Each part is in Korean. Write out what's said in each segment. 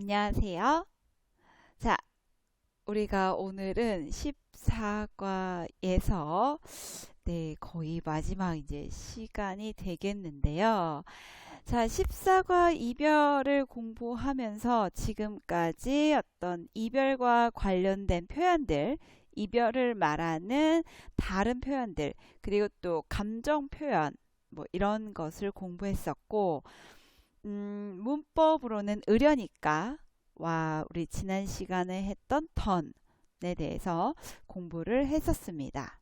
안녕하세요. 자, 우리가 오늘은 14과에서 거의 마지막 이제 시간이 되겠는데요. 자, 14과 이별을 공부하면서 지금까지 어떤 이별과 관련된 표현들, 이별을 말하는 다른 표현들, 그리고 또 감정 표현, 뭐 이런 것을 공부했었고, 문법으로는 으려니까 와 우리 지난 시간에 했던 턴에 대해서 공부를 했었습니다.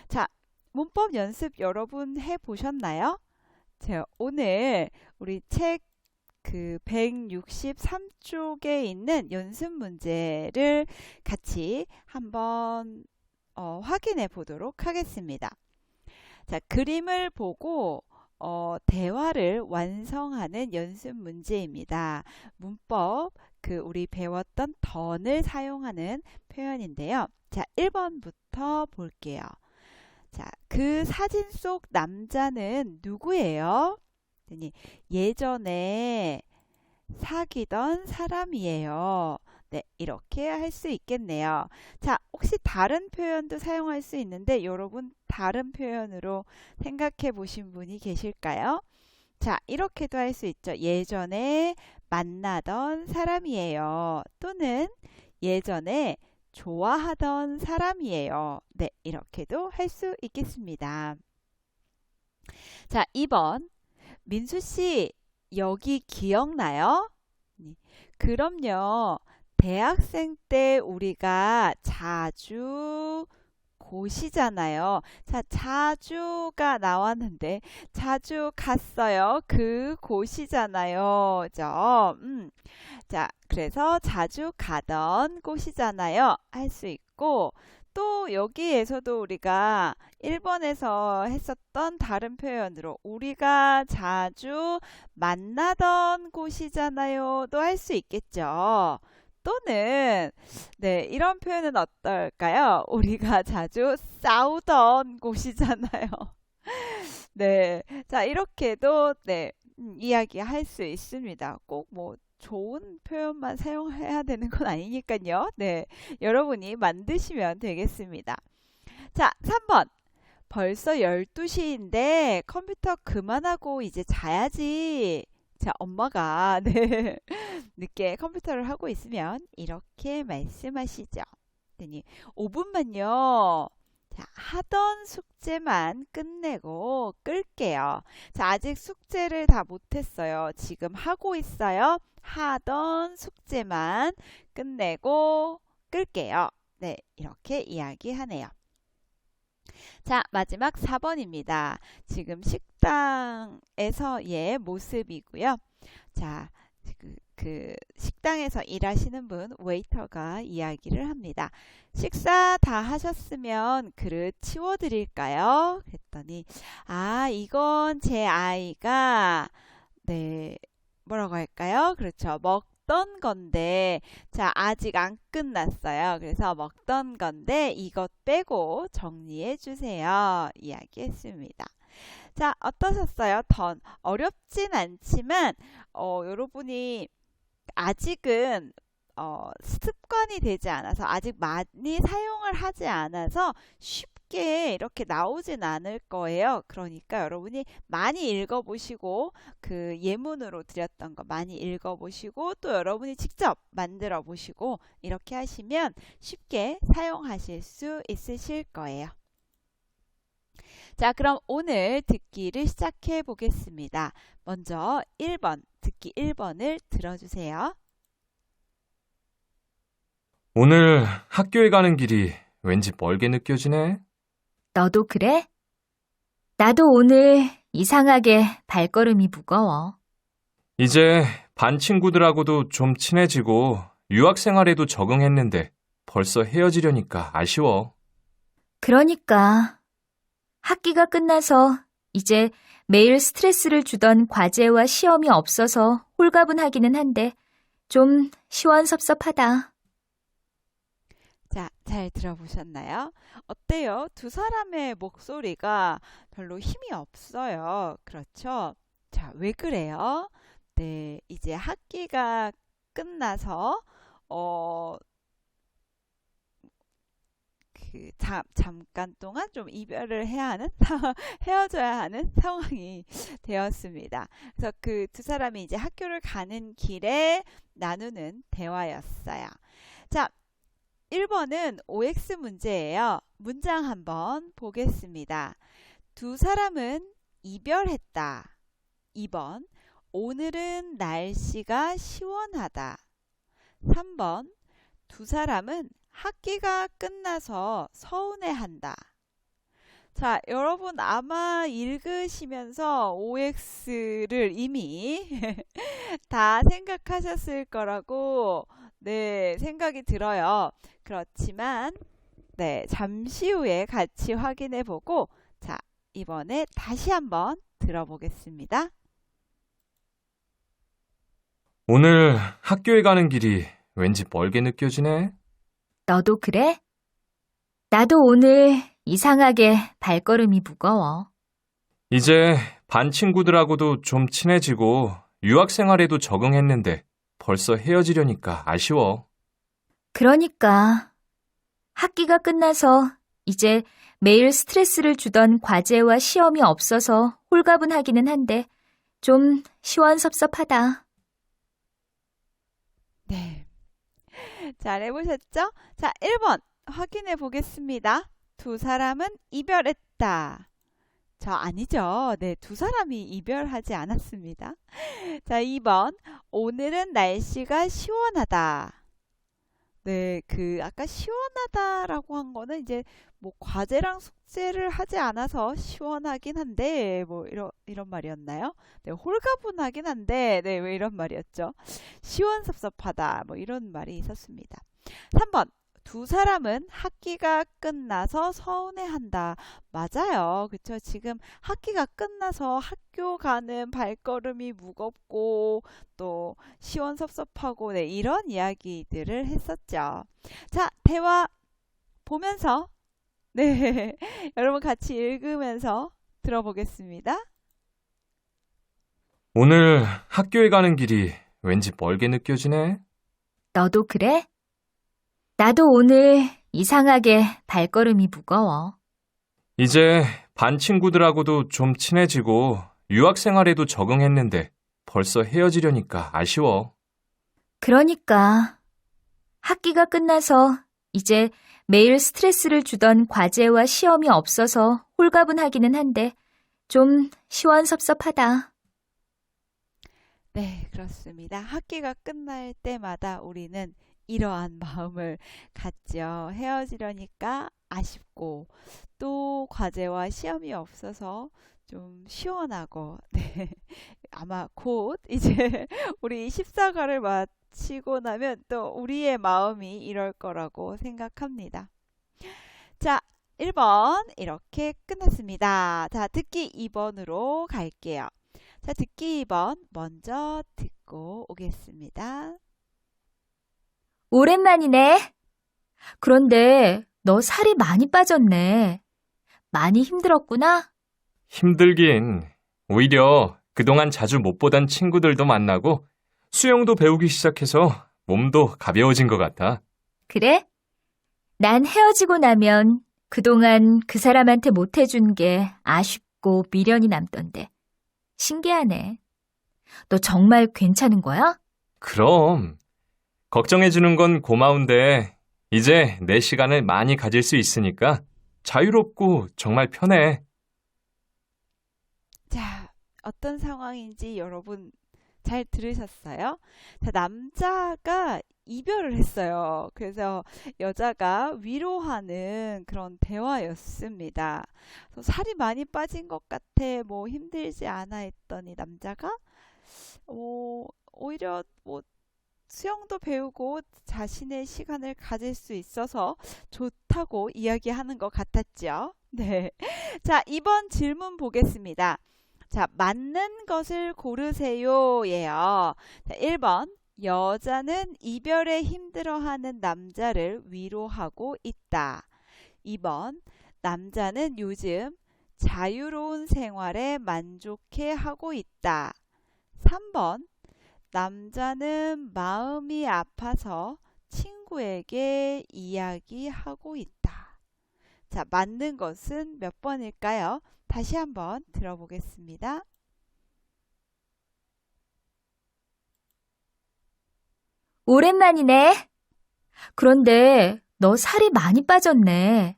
자, 문법 연습 여러분 해 보셨나요? 제가 오늘 우리 책 그 163쪽에 있는 연습 문제를 같이 한번 확인해 보도록 하겠습니다. 자, 그림을 보고 대화를 완성하는 연습 문제입니다. 문법, 우리 배웠던 던을 사용하는 표현인데요. 자, 1번부터 볼게요. 자, 그 사진 속 남자는 누구예요? 예전에 사귀던 사람이에요. 네, 이렇게 할 수 있겠네요. 자, 혹시 다른 표현도 사용할 수 있는데 여러분 다른 표현으로 생각해 보신 분이 계실까요? 자, 이렇게도 할 수 있죠. 예전에 만나던 사람이에요. 또는 예전에 좋아하던 사람이에요. 네, 이렇게도 할 수 있겠습니다. 자, 2번. 민수 씨, 여기 기억나요? 네, 그럼요. 대학생 때 우리가 자주 곳이잖아요. 자, 자주가 나왔는데 자주 갔어요. 그 곳이잖아요. 그죠? 자, 그래서 자주 가던 곳이잖아요. 할 수 있고 또 여기에서도 우리가 1번에서 했었던 다른 표현으로 우리가 자주 만나던 곳이잖아요. 도 할 수 있겠죠. 또는 이런 표현은 어떨까요? 우리가 자주 싸우던 곳이잖아요. 네. 자, 이렇게도 이야기할 수 있습니다. 꼭 뭐 좋은 표현만 사용해야 되는 건 아니니까요. 네. 여러분이 만드시면 되겠습니다. 자, 3번. 벌써 12시인데 컴퓨터 그만하고 이제 자야지. 자, 엄마가 늦게 컴퓨터를 하고 있으면 이렇게 말씀하시죠. 5분만요. 자, 하던 숙제만 끝내고 끌게요. 자, 아직 숙제를 다 못했어요. 지금 하고 있어요. 하던 숙제만 끝내고 끌게요. 네, 이렇게 이야기하네요. 자, 마지막 4번입니다. 지금 식당에서의 모습이고요. 자, 식당에서 일하시는 분, 웨이터가 이야기를 합니다. 식사 다 하셨으면 그릇 치워드릴까요? 그랬더니, 아, 이건 제 아이가, 뭐라고 할까요? 그렇죠. 먹던 건데, 자, 아직 안 끝났어요. 그래서 먹던 건데, 이것 빼고 정리해 주세요. 이야기했습니다. 자, 어떠셨어요? 던 어렵진 않지만 여러분이 아직은 습관이 되지 않아서 아직 많이 사용을 하지 않아서 쉽게 이렇게 나오진 않을 거예요. 그러니까 여러분이 많이 읽어보시고 그 예문으로 드렸던 거 많이 읽어보시고 또 여러분이 직접 만들어 보시고 이렇게 하시면 쉽게 사용하실 수 있으실 거예요. 자, 그럼 오늘 듣기를 시작해 보겠습니다. 먼저 1번, 듣기 1번을 들어주세요. 오늘 학교에 가는 길이 왠지 멀게 느껴지네. 너도 그래? 나도 오늘 이상하게 발걸음이 무거워. 이제 반 친구들하고도 좀 친해지고 유학 생활에도 적응했는데 벌써 헤어지려니까 아쉬워. 그러니까 학기가 끝나서 이제 매일 스트레스를 주던 과제와 시험이 없어서 홀가분하기는 한데 좀 시원섭섭하다. 자, 잘 들어보셨나요? 어때요? 두 사람의 목소리가 별로 힘이 없어요. 그렇죠? 자, 왜 그래요? 네, 이제 학기가 끝나서 잠깐 동안 좀 이별을 해야 하는 헤어져야 하는 상황이 되었습니다. 그래서 그 두 사람이 이제 학교를 가는 길에 나누는 대화였어요. 자, 1번은 OX 문제예요. 문장 한번 보겠습니다. 두 사람은 이별했다. 2번, 오늘은 날씨가 시원하다. 3번, 두 사람은 학기가 끝나서 서운해한다. 자, 여러분 아마 읽으시면서 OX를 이미 다 생각하셨을 거라고 네, 생각이 들어요. 그렇지만 네, 잠시 후에 같이 확인해 보고 자, 이번에 다시 한번 들어보겠습니다. 오늘 학교에 가는 길이 왠지 멀게 느껴지네. 너도 그래? 나도 오늘 이상하게 발걸음이 무거워. 이제 반 친구들하고도 좀 친해지고 유학 생활에도 적응했는데 벌써 헤어지려니까 아쉬워. 그러니까 학기가 끝나서 이제 매일 스트레스를 주던 과제와 시험이 없어서 홀가분하기는 한데 좀 시원섭섭하다. 네. 잘 해보셨죠? 자, 1번 확인해 보겠습니다. 두 사람은 이별했다. 저 아니죠. 네, 두 사람이 이별하지 않았습니다. 자, 2번 오늘은 날씨가 시원하다. 네, 아까 시원하다라고 한 거는 이제 뭐 과제랑 숙제를 하지 않아서 시원하긴 한데 뭐 이런 말이었나요? 네, 홀가분하긴 한데 네, 왜 이런 말이었죠? 시원섭섭하다 뭐 이런 말이 있었습니다. 3번 두 사람은 학기가 끝나서 서운해한다. 맞아요. 그쵸? 지금 학기가 끝나서 학교 가는 발걸음이 무겁고 또 시원섭섭하고 네, 이런 이야기들을 했었죠. 자, 대화 보면서 네, 여러분 같이 읽으면서 들어보겠습니다. 오늘 학교에 가는 길이 왠지 멀게 느껴지네. 너도 그래? 나도 오늘 이상하게 발걸음이 무거워. 이제 반 친구들하고도 좀 친해지고 유학 생활에도 적응했는데 벌써 헤어지려니까 아쉬워. 그러니까 학기가 끝나서 이제 매일 스트레스를 주던 과제와 시험이 없어서 홀가분하기는 한데 좀 시원섭섭하다. 네, 그렇습니다. 학기가 끝날 때마다 우리는 이러한 마음을 갖죠. 헤어지려니까 아쉽고 또 과제와 시험이 없어서 좀 시원하고 네. 아마 곧 이제 우리 14과를 마치고 나면 또 우리의 마음이 이럴 거라고 생각합니다. 자, 1번 이렇게 끝났습니다. 자, 듣기 2번으로 갈게요. 자, 듣기 2번 먼저 듣고 오겠습니다. 오랜만이네. 그런데 너 살이 많이 빠졌네. 많이 힘들었구나? 힘들긴. 오히려 그동안 자주 못 보던 친구들도 만나고 수영도 배우기 시작해서 몸도 가벼워진 것 같아. 그래? 난 헤어지고 나면 그동안 그 사람한테 못 해준 게 아쉽고 미련이 남던데. 신기하네. 너 정말 괜찮은 거야? 그럼. 걱정해주는 건 고마운데 이제 내 시간을 많이 가질 수 있으니까 자유롭고 정말 편해. 자, 어떤 상황인지 여러분 잘 들으셨어요? 자, 남자가 이별을 했어요. 그래서 여자가 위로하는 그런 대화였습니다. 그래서 살이 많이 빠진 것 같아. 뭐 힘들지 않아 했더니 남자가 오히려 뭐 수영도 배우고 자신의 시간을 가질 수 있어서 좋다고 이야기하는 것 같았죠. 네. 자, 이번 질문 보겠습니다. 자, 맞는 것을 고르세요. 예요. 자, 1번. 여자는 이별에 힘들어하는 남자를 위로하고 있다. 2번. 남자는 요즘 자유로운 생활에 만족해 하고 있다. 3번. 남자는 마음이 아파서 친구에게 이야기하고 있다. 자, 맞는 것은 몇 번일까요? 다시 한번 들어보겠습니다. 오랜만이네. 그런데 너 살이 많이 빠졌네.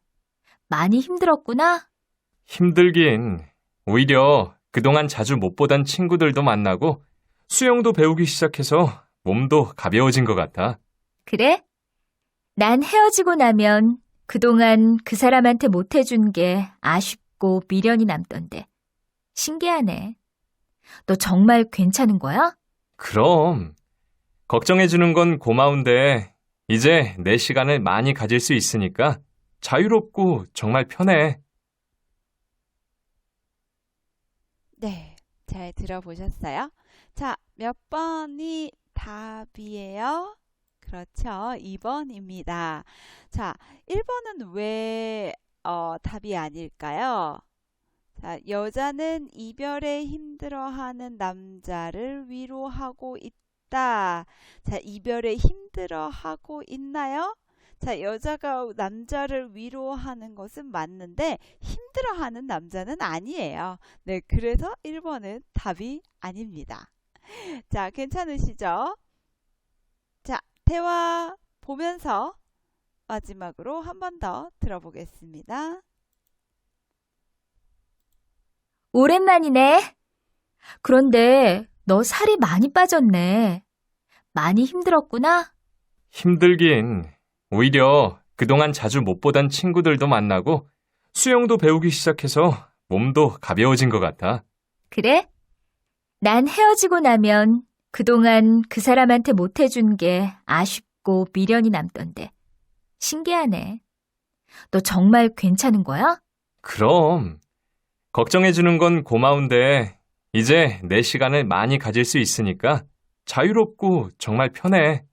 많이 힘들었구나? 힘들긴. 오히려 그동안 자주 못 보던 친구들도 만나고 수영도 배우기 시작해서 몸도 가벼워진 것 같아. 그래? 난 헤어지고 나면 그동안 그 사람한테 못 해준 게 아쉽고 미련이 남던데. 신기하네. 너 정말 괜찮은 거야? 그럼. 걱정해주는 건 고마운데 이제 내 시간을 많이 가질 수 있으니까 자유롭고 정말 편해. 네, 잘 들어보셨어요? 자, 몇 번이 답이에요? 그렇죠. 2번입니다. 자, 1번은 왜 답이 아닐까요? 자, 여자는 이별에 힘들어하는 남자를 위로하고 있다. 자, 이별에 힘들어하고 있나요? 자, 여자가 남자를 위로하는 것은 맞는데 힘들어하는 남자는 아니에요. 네, 그래서 1번은 답이 아닙니다. 자, 괜찮으시죠? 자, 대화 보면서 마지막으로 한 번 더 들어보겠습니다. 오랜만이네. 그런데 너 살이 많이 빠졌네. 많이 힘들었구나? 힘들긴. 오히려 그동안 자주 못 보던 친구들도 만나고 수영도 배우기 시작해서 몸도 가벼워진 것 같아. 그래? 난 헤어지고 나면 그동안 그 사람한테 못 해준 게 아쉽고 미련이 남던데. 신기하네. 너 정말 괜찮은 거야? 그럼. 걱정해주는 건 고마운데 이제 내 시간을 많이 가질 수 있으니까 자유롭고 정말 편해.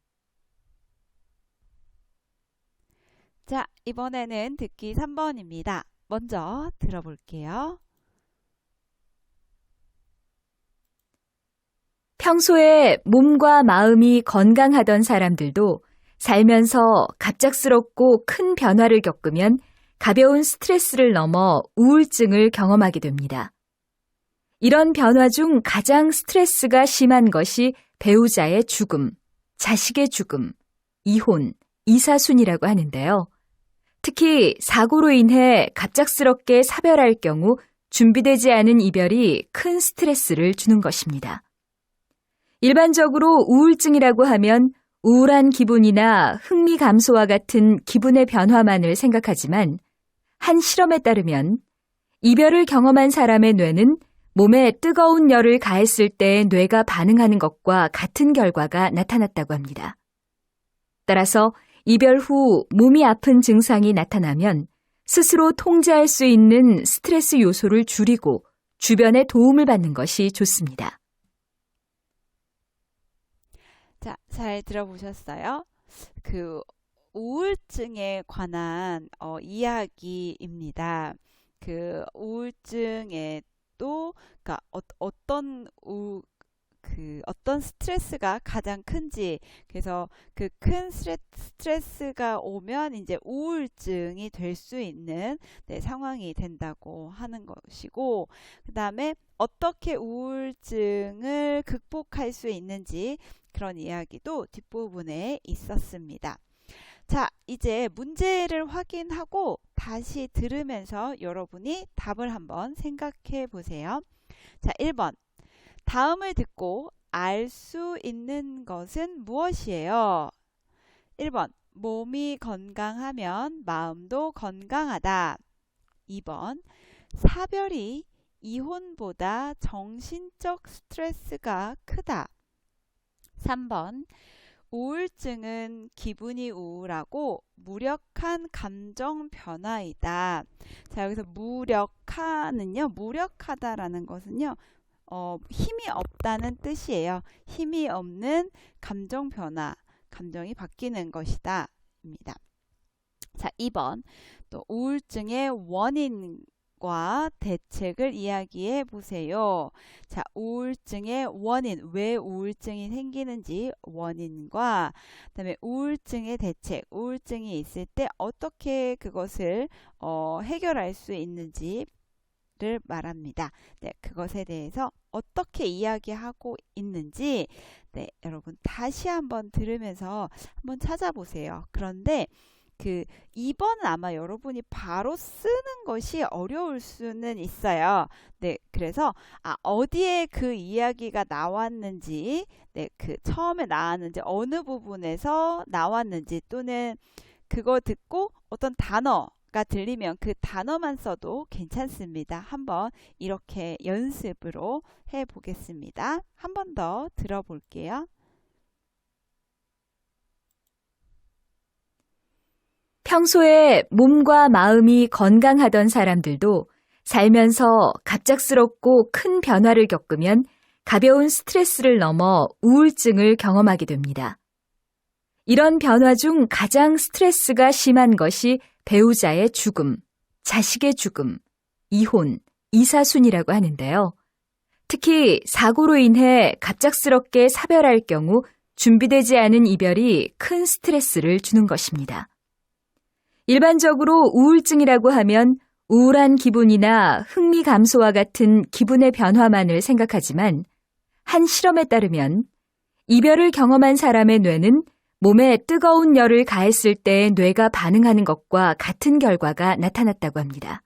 자, 이번에는 듣기 3번입니다. 먼저 들어볼게요. 평소에 몸과 마음이 건강하던 사람들도 살면서 갑작스럽고 큰 변화를 겪으면 가벼운 스트레스를 넘어 우울증을 경험하게 됩니다. 이런 변화 중 가장 스트레스가 심한 것이 배우자의 죽음, 자식의 죽음, 이혼, 이사순이라고 하는데요. 특히 사고로 인해 갑작스럽게 사별할 경우 준비되지 않은 이별이 큰 스트레스를 주는 것입니다. 일반적으로 우울증이라고 하면 우울한 기분이나 흥미 감소와 같은 기분의 변화만을 생각하지만 한 실험에 따르면 이별을 경험한 사람의 뇌는 몸에 뜨거운 열을 가했을 때 뇌가 반응하는 것과 같은 결과가 나타났다고 합니다. 따라서 이별 후 몸이 아픈 증상이 나타나면 스스로 통제할 수 있는 스트레스 요소를 줄이고 주변의 도움을 받는 것이 좋습니다. 자, 잘 들어보셨어요? 그 우울증에 관한 이야기입니다. 그 우울증에 또 그러니까 어떤 스트레스가 가장 큰지, 그래서 그 큰 스트레스가 오면 이제 우울증이 될 수 있는 상황이 된다고 하는 것이고, 그 다음에 어떻게 우울증을 극복할 수 있는지 그런 이야기도 뒷부분에 있었습니다. 자, 이제 문제를 확인하고 다시 들으면서 여러분이 답을 한번 생각해 보세요. 자, 1번. 다음을 듣고 알 수 있는 것은 무엇이에요? 1번. 몸이 건강하면 마음도 건강하다. 2번. 사별이 이혼보다 정신적 스트레스가 크다. 3번. 우울증은 기분이 우울하고 무력한 감정 변화이다. 자, 여기서 무력하다라는 것은요, 힘이 없다는 뜻이에요. 힘이 없는 감정 변화, 감정이 바뀌는 것이다. 입니다. 자, 2번. 또 우울증의 원인 원인과 대책을 이야기해 보세요. 자, 우울증의 원인, 왜 우울증이 생기는지 원인과 그다음에 우울증의 대책, 우울증이 있을 때 어떻게 그것을 해결할 수 있는지를 말합니다. 네, 그것에 대해서 어떻게 이야기하고 있는지 네, 여러분 다시 한번 들으면서 한번 찾아보세요. 그런데 그 2번은 아마 여러분이 바로 쓰는 것이 어려울 수는 있어요. 네, 그래서 어디에 그 이야기가 나왔는지, 네, 그 처음에 나왔는지 어느 부분에서 나왔는지 또는 그거 듣고 어떤 단어가 들리면 그 단어만 써도 괜찮습니다. 한번 이렇게 연습으로 해 보겠습니다. 한 번 더 들어볼게요. 평소에 몸과 마음이 건강하던 사람들도 살면서 갑작스럽고 큰 변화를 겪으면 가벼운 스트레스를 넘어 우울증을 경험하게 됩니다. 이런 변화 중 가장 스트레스가 심한 것이 배우자의 죽음, 자식의 죽음, 이혼, 이사순이라고 하는데요. 특히 사고로 인해 갑작스럽게 사별할 경우 준비되지 않은 이별이 큰 스트레스를 주는 것입니다. 일반적으로 우울증이라고 하면 우울한 기분이나 흥미 감소와 같은 기분의 변화만을 생각하지만 한 실험에 따르면 이별을 경험한 사람의 뇌는 몸에 뜨거운 열을 가했을 때 뇌가 반응하는 것과 같은 결과가 나타났다고 합니다.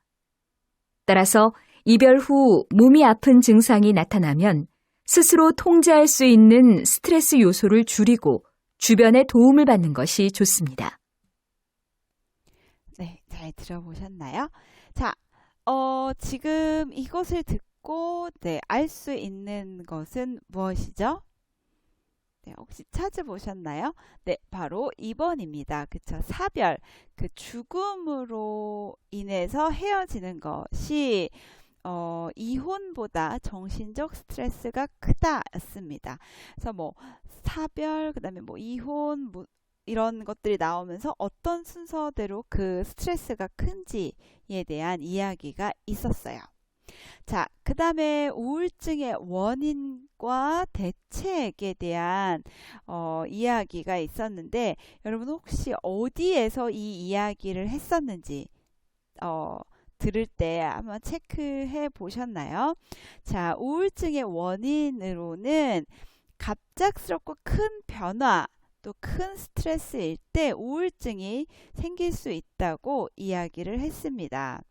따라서 이별 후 몸이 아픈 증상이 나타나면 스스로 통제할 수 있는 스트레스 요소를 줄이고 주변의 도움을 받는 것이 좋습니다. 네, 잘 들어보셨나요? 자, 지금 이것을 듣고 네, 알 수 있는 것은 무엇이죠? 네, 혹시 찾아보셨나요? 네, 바로 2번입니다. 그쵸? 사별, 그 죽음으로 인해서 헤어지는 것이 이혼보다 정신적 스트레스가 크다였습니다. 그래서 뭐 사별, 그다음에 뭐 이혼, 뭐 이런 것들이 나오면서 어떤 순서대로 그 스트레스가 큰지에 대한 이야기가 있었어요. 자, 그 다음에 우울증의 원인과 대책에 대한 이야기가 있었는데 여러분 혹시 어디에서 이 이야기를 했었는지 들을 때 한번 체크해 보셨나요? 자, 우울증의 원인으로는 갑작스럽고 큰 변화 또 큰 스트레스일 때 우울증이 생길 수 있다고 이야기를 했습니다.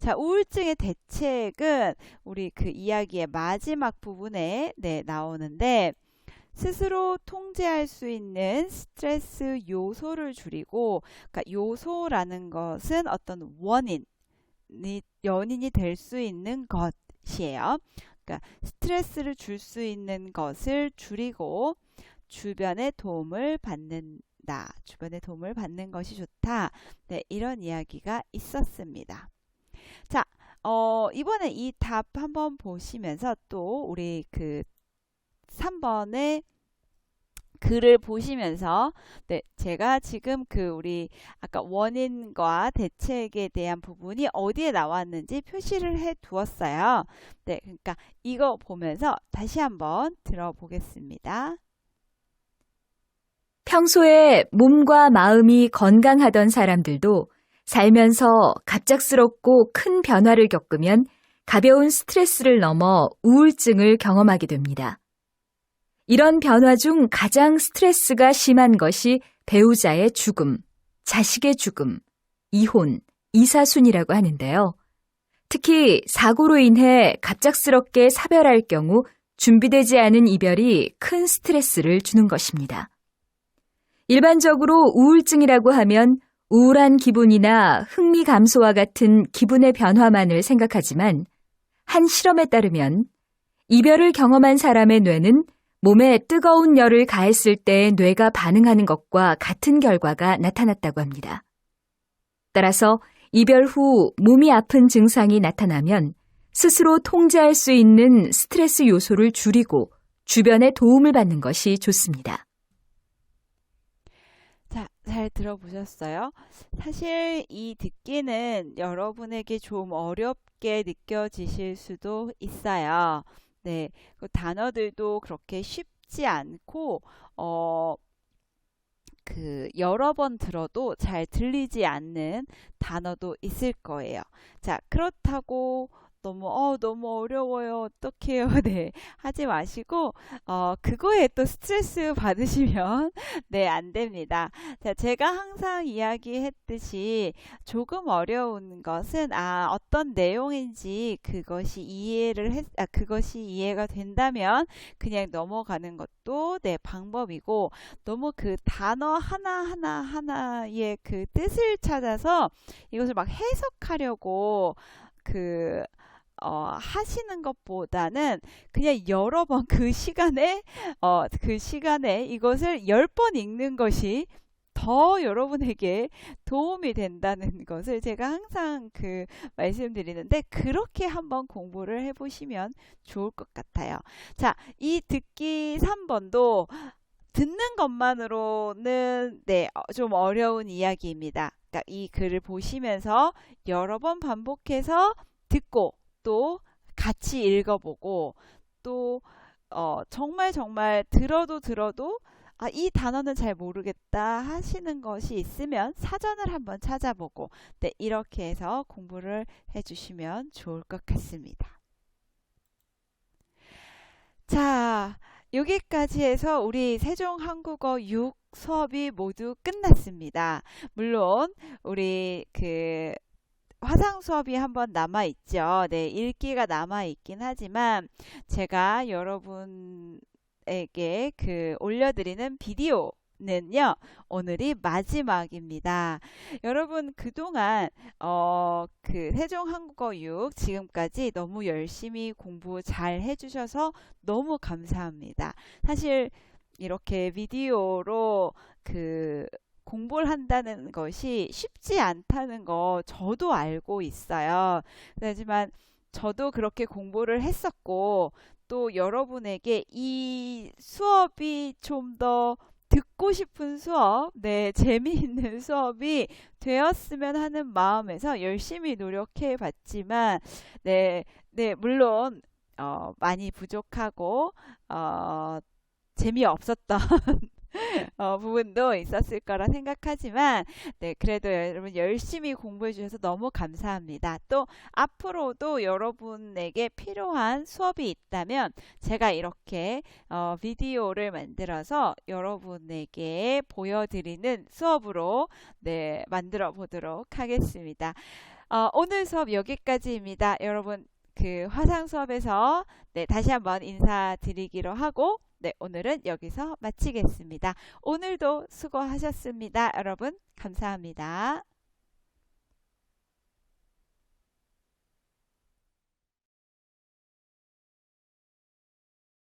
자, 우울증의 대책은 우리 그 이야기의 마지막 부분에 네, 나오는데 스스로 통제할 수 있는 스트레스 요소를 줄이고 그러니까 요소라는 것은 어떤 연인이 될 수 있는 것이에요. 그러니까 스트레스를 줄 수 있는 것을 줄이고 주변의 도움을 받는다. 주변의 도움을 받는 것이 좋다. 네, 이런 이야기가 있었습니다. 자, 이번에 이 답 한번 보시면서 또 우리 그 3번의 글을 보시면서 네, 제가 지금 그 우리 아까 원인과 대책에 대한 부분이 어디에 나왔는지 표시를 해 두었어요. 네, 그러니까 이거 보면서 다시 한번 들어보겠습니다. 평소에 몸과 마음이 건강하던 사람들도 살면서 갑작스럽고 큰 변화를 겪으면 가벼운 스트레스를 넘어 우울증을 경험하게 됩니다. 이런 변화 중 가장 스트레스가 심한 것이 배우자의 죽음, 자식의 죽음, 이혼, 이사순이라고 하는데요. 특히 사고로 인해 갑작스럽게 사별할 경우 준비되지 않은 이별이 큰 스트레스를 주는 것입니다. 일반적으로 우울증이라고 하면 우울한 기분이나 흥미 감소와 같은 기분의 변화만을 생각하지만 한 실험에 따르면 이별을 경험한 사람의 뇌는 몸에 뜨거운 열을 가했을 때 뇌가 반응하는 것과 같은 결과가 나타났다고 합니다. 따라서 이별 후 몸이 아픈 증상이 나타나면 스스로 통제할 수 있는 스트레스 요소를 줄이고 주변의 도움을 받는 것이 좋습니다. 자, 잘 들어보셨어요? 사실 이 듣기는 여러분에게 좀 어렵긴 어렵게 느껴지실 수도 있어요. 네, 그 단어들도 그렇게 쉽지 않고, 여러 번 들어도 잘 들리지 않는 단어도 있을 거예요. 자, 그렇다고 너무 어려워요. 어떡해요? 네, 하지 마시고, 그거에 또 스트레스 받으시면, 네, 안 됩니다. 자, 제가 항상 이야기했듯이 조금 어려운 것은, 어떤 내용인지 그것이 이해가 된다면 그냥 넘어가는 것도, 네, 방법이고, 너무 그 단어 하나의 그 뜻을 찾아서 이것을 막 해석하려고 하시는 것보다는 그냥 여러 번 그 시간에 이것을 10번 읽는 것이 더 여러분에게 도움이 된다는 것을 제가 항상 말씀드리는데, 그렇게 한번 공부를 해보시면 좋을 것 같아요. 자, 이 듣기 3번도 듣는 것만으로는 네, 좀 어려운 이야기입니다. 그러니까 이 글을 보시면서 여러 번 반복해서 듣고 또 같이 읽어보고 또 정말 들어도 이 단어는 잘 모르겠다 하시는 것이 있으면 사전을 한번 찾아보고, 네, 이렇게 해서 공부를 해주시면 좋을 것 같습니다. 자, 여기까지 해서 우리 세종한국어 6 수업이 모두 끝났습니다. 물론 우리 화상 수업이 한번 남아있죠. 네, 읽기가 남아있긴 하지만 제가 여러분에게 올려드리는 비디오는요, 오늘이 마지막입니다. 여러분 그동안 세종한국어 6 지금까지 너무 열심히 공부 잘 해주셔서 너무 감사합니다. 사실 이렇게 비디오로 공부를 한다는 것이 쉽지 않다는 거 저도 알고 있어요. 하지만 저도 그렇게 공부를 했었고, 또 여러분에게 이 수업이 좀 더 듣고 싶은 수업, 네, 재미있는 수업이 되었으면 하는 마음에서 열심히 노력해 봤지만, 네, 물론, 많이 부족하고, 재미없었던 부분도 있었을 거라 생각하지만, 네, 그래도 여러분 열심히 공부해 주셔서 너무 감사합니다. 또 앞으로도 여러분에게 필요한 수업이 있다면 제가 이렇게 비디오를 만들어서 여러분에게 보여드리는 수업으로, 네, 만들어 보도록 하겠습니다. 오늘 수업 여기까지입니다. 여러분 화상 수업에서, 네, 다시 한번 인사드리기로 하고, 네, 오늘은 여기서 마치겠습니다. 오늘도 수고하셨습니다. 여러분 감사합니다.